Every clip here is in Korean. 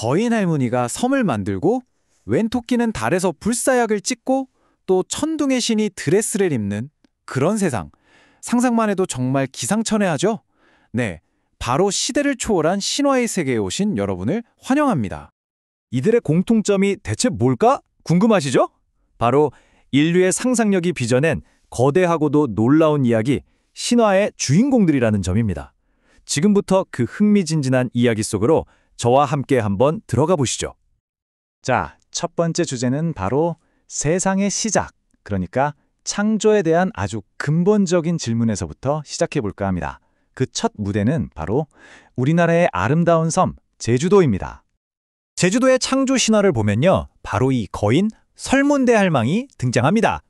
거인 할머니가 섬을 만들고 웬 토끼는 달에서 불사약을 찍고 또 천둥의 신이 드레스를 입는 그런 세상. 상상만 해도 정말 기상천외하죠? 네, 바로 시대를 초월한 신화의 세계에 오신 여러분을 환영합니다. 이들의 공통점이 대체 뭘까? 궁금하시죠? 바로 인류의 상상력이 빚어낸 거대하고도 놀라운 이야기, 신화의 주인공들이라는 점입니다. 지금부터 그 흥미진진한 이야기 속으로 저와 함께 한번 들어가 보시죠. 자, 첫 번째 주제는 바로 세상의 시작, 그러니까 창조에 대한 아주 근본적인 질문에서부터 시작해 볼까 합니다. 그 첫 무대는 바로 우리나라의 아름다운 섬, 제주도입니다. 제주도의 창조 신화를 보면요, 바로 이 거인 설문대할망이 등장합니다.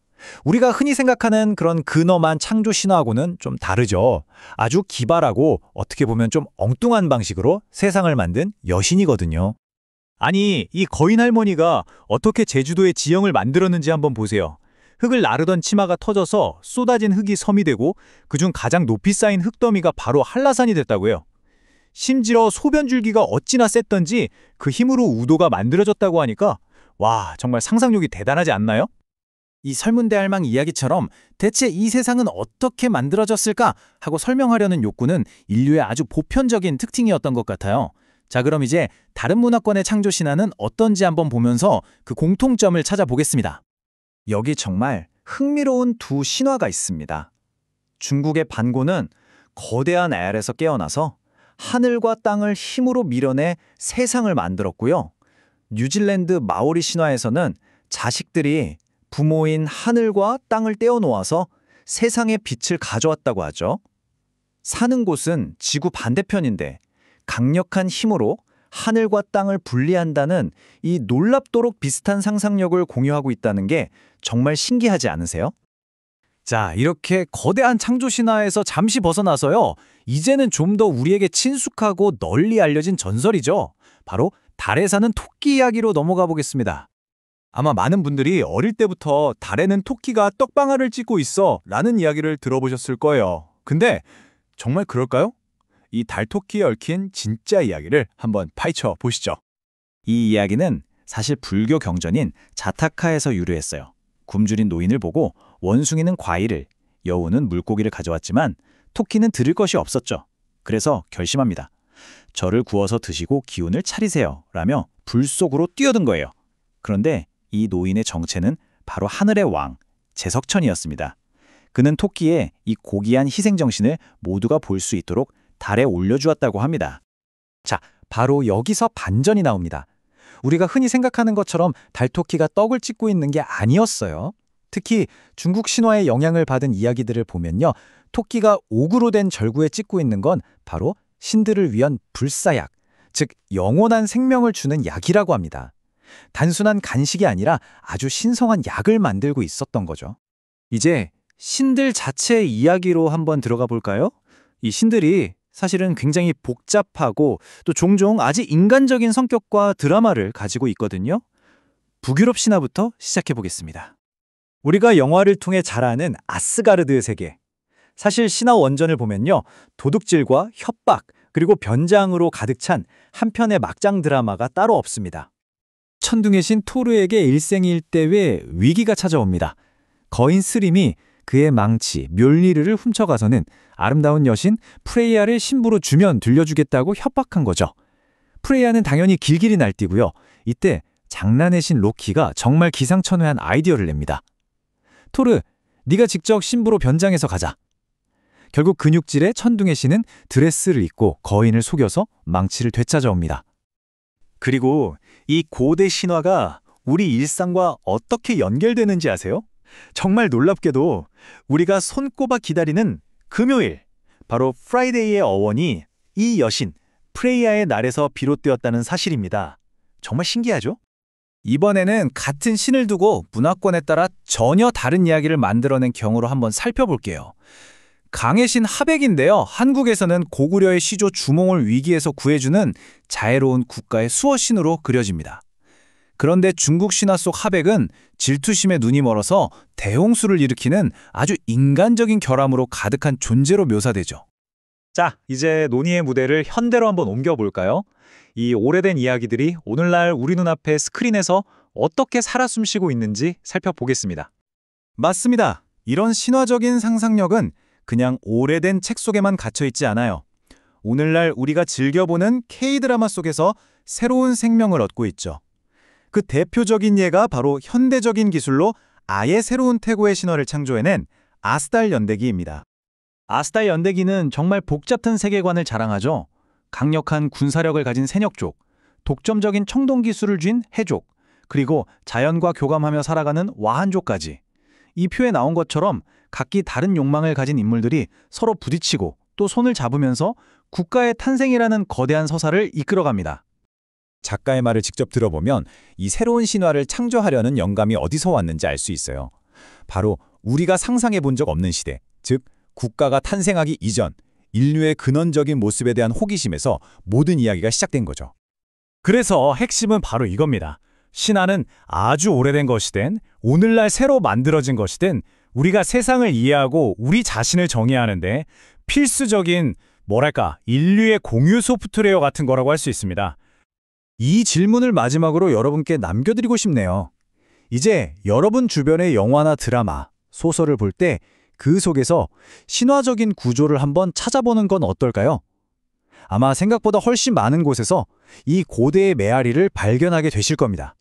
우리가 흔히 생각하는 그런 근엄한 창조 신화하고는 좀 다르죠. 아주 기발하고 어떻게 보면 좀 엉뚱한 방식으로 세상을 만든 여신이거든요. 아니, 이 거인 할머니가 어떻게 제주도의 지형을 만들었는지 한번 보세요. 흙을 나르던 치마가 터져서 쏟아진 흙이 섬이 되고 그중 가장 높이 쌓인 흙더미가 바로 한라산이 됐다고요. 심지어 소변줄기가 어찌나 셌던지 그 힘으로 우도가 만들어졌다고 하니까 와, 정말 상상력이 대단하지 않나요? 이 설문대할망 이야기처럼 대체 이 세상은 어떻게 만들어졌을까 하고 설명하려는 욕구는 인류의 아주 보편적인 특징이었던 것 같아요. 자, 그럼 이제 다른 문화권의 창조 신화는 어떤지 한번 보면서 그 공통점을 찾아보겠습니다. 여기 정말 흥미로운 두 신화가 있습니다. 중국의 반고는 거대한 알에서 깨어나서 하늘과 땅을 힘으로 밀어내 세상을 만들었고요. 뉴질랜드 마오리 신화에서는 자식들이 부모인 하늘과 땅을 떼어놓아서 세상의 빛을 가져왔다고 하죠. 사는 곳은 지구 반대편인데 강력한 힘으로 하늘과 땅을 분리한다는 이 놀랍도록 비슷한 상상력을 공유하고 있다는 게 정말 신기하지 않으세요? 자, 이렇게 거대한 창조 신화에서 잠시 벗어나서요, 이제는 좀 더 우리에게 친숙하고 널리 알려진 전설이죠. 바로 달에 사는 토끼 이야기로 넘어가 보겠습니다. 아마 많은 분들이 어릴 때부터 달에는 토끼가 떡방아를 찢고 있어 라는 이야기를 들어보셨을 거예요. 근데 정말 그럴까요? 이 달토끼에 얽힌 진짜 이야기를 한번 파헤쳐 보시죠. 이 이야기는 사실 불교 경전인 자타카에서 유래했어요. 굶주린 노인을 보고 원숭이는 과일을, 여우는 물고기를 가져왔지만 토끼는 들을 것이 없었죠. 그래서 결심합니다. 저를 구워서 드시고 기운을 차리세요 라며 불 속으로 뛰어든 거예요. 그런데 이 노인의 정체는 바로 하늘의 왕, 제석천이었습니다. 그는 토끼의 이 고귀한 희생정신을 모두가 볼 수 있도록 달에 올려주었다고 합니다. 자, 바로 여기서 반전이 나옵니다. 우리가 흔히 생각하는 것처럼 달토끼가 떡을 찢고 있는 게 아니었어요. 특히 중국 신화의 영향을 받은 이야기들을 보면요, 토끼가 옥으로 된 절구에 찢고 있는 건 바로 신들을 위한 불사약, 즉 영원한 생명을 주는 약이라고 합니다. 단순한 간식이 아니라 아주 신성한 약을 만들고 있었던 거죠. 이제 신들 자체의 이야기로 한번 들어가 볼까요? 이 신들이 사실은 굉장히 복잡하고 또 종종 아주 인간적인 성격과 드라마를 가지고 있거든요. 북유럽 신화부터 시작해 보겠습니다. 우리가 영화를 통해 잘 아는 아스가르드 세계. 사실 신화 원전을 보면요, 도둑질과 협박 그리고 변장으로 가득 찬 한편의 막장 드라마가 따로 없습니다. 천둥의 신 토르에게 일생일대의 위기가 찾아옵니다. 거인 스림이 그의 망치, 묠리르를 훔쳐가서는 아름다운 여신 프레이야를 신부로 주면 들려주겠다고 협박한 거죠. 프레이야는 당연히 길길이 날뛰고요. 이때 장난의 신 로키가 정말 기상천외한 아이디어를 냅니다. 토르, 네가 직접 신부로 변장해서 가자. 결국 근육질의 천둥의 신은 드레스를 입고 거인을 속여서 망치를 되찾아옵니다. 그리고 이 고대 신화가 우리 일상과 어떻게 연결되는지 아세요? 정말 놀랍게도 우리가 손꼽아 기다리는 금요일, 바로 프라이데이의 어원이 이 여신 프레이야의 날에서 비롯되었다는 사실입니다. 정말 신기하죠? 이번에는 같은 신을 두고 문화권에 따라 전혀 다른 이야기를 만들어낸 경우로 한번 살펴볼게요. 강의 신 하백인데요. 한국에서는 고구려의 시조 주몽을 위기에서 구해주는 자애로운 국가의 수호신으로 그려집니다. 그런데 중국 신화 속 하백은 질투심에 눈이 멀어서 대홍수를 일으키는 아주 인간적인 결함으로 가득한 존재로 묘사되죠. 자, 이제 논의의 무대를 현대로 한번 옮겨볼까요? 이 오래된 이야기들이 오늘날 우리 눈앞에 스크린에서 어떻게 살아 숨쉬고 있는지 살펴보겠습니다. 맞습니다. 이런 신화적인 상상력은 그냥 오래된 책 속에만 갇혀 있지 않아요. 오늘날 우리가 즐겨보는 K-드라마 속에서 새로운 생명을 얻고 있죠. 그 대표적인 예가 바로 현대적인 기술로 아예 새로운 태고의 신화를 창조해낸 아스달 연대기입니다. 아스달 연대기는 정말 복잡한 세계관을 자랑하죠. 강력한 군사력을 가진 세력족, 독점적인 청동 기술을 쥔 해족, 그리고 자연과 교감하며 살아가는 와한족까지. 이 표에 나온 것처럼 각기 다른 욕망을 가진 인물들이 서로 부딪히고 또 손을 잡으면서 국가의 탄생이라는 거대한 서사를 이끌어갑니다. 작가의 말을 직접 들어보면 이 새로운 신화를 창조하려는 영감이 어디서 왔는지 알 수 있어요. 바로 우리가 상상해 본 적 없는 시대, 즉 국가가 탄생하기 이전 인류의 근원적인 모습에 대한 호기심에서 모든 이야기가 시작된 거죠. 그래서 핵심은 바로 이겁니다. 신화는 아주 오래된 것이든 오늘날 새로 만들어진 것이든 우리가 세상을 이해하고 우리 자신을 정의하는데 필수적인 인류의 공유 소프트웨어 같은 거라고 할 수 있습니다. 이 질문을 마지막으로 여러분께 남겨드리고 싶네요. 이제 여러분 주변의 영화나 드라마, 소설을 볼 때 그 속에서 신화적인 구조를 한번 찾아보는 건 어떨까요? 아마 생각보다 훨씬 많은 곳에서 이 고대의 메아리를 발견하게 되실 겁니다.